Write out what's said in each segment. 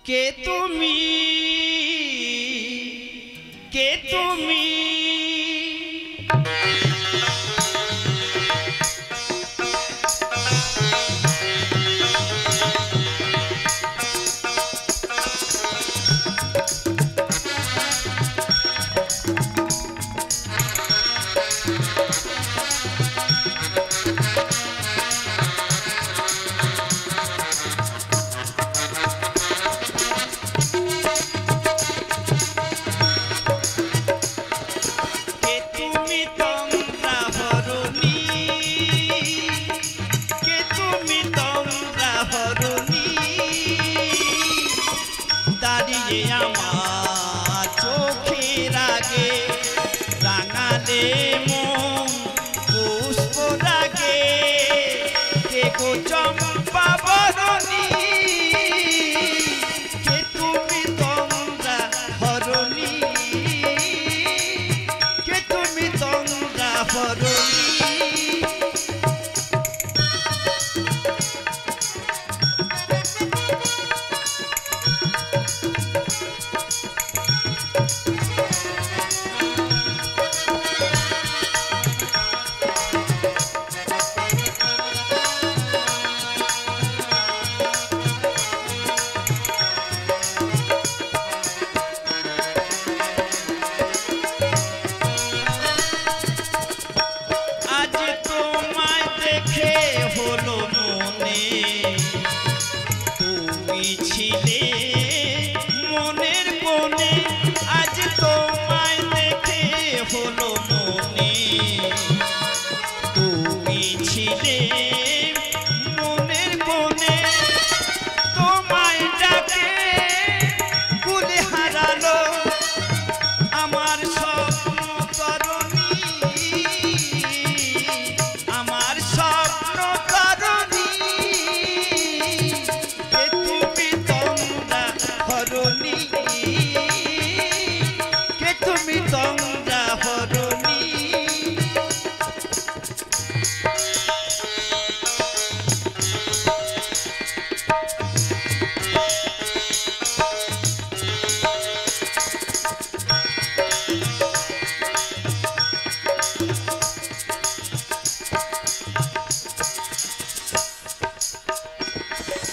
কে তুমি কে তুমি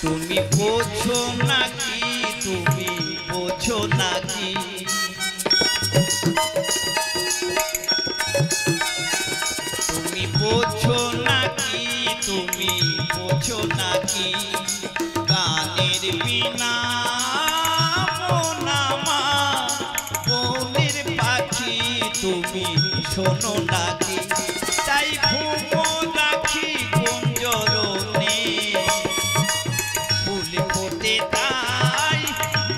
তুমি বোঝো নাকি তুমি বোঝো নাকি তুমি বোঝো নাকি তুমি বোঝো নাকি গানের বিনা মন আমার বনের পাখি তুমি শোনো নাকি তাই ঘুমো রাখি কুঞ্জরনে ফুল ফোটে তাই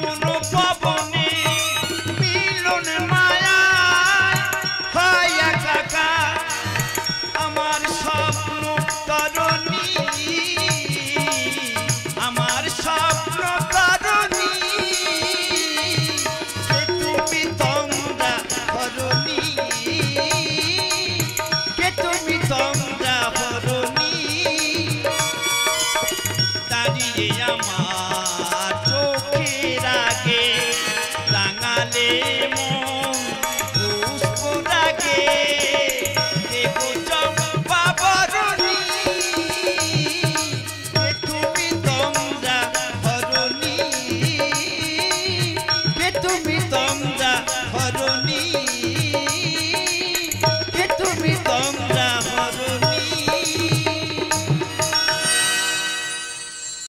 মন পবনে মিলন মায়া হয় একাকার আমার স্বপ্ন তরণী আমার স্বপ্ন তরণী কে তুমি তোমরা হরণী কে তুমি তোমরা হরণী দাঁড়িয়ে আমার চোখের আগে রাঙালে মন পুষ্প রাগে দেখো চম্পা বরণী কে তুমি তোমরা হরণী কে তুমি তোমরা হরণী কে তুমি তোমরা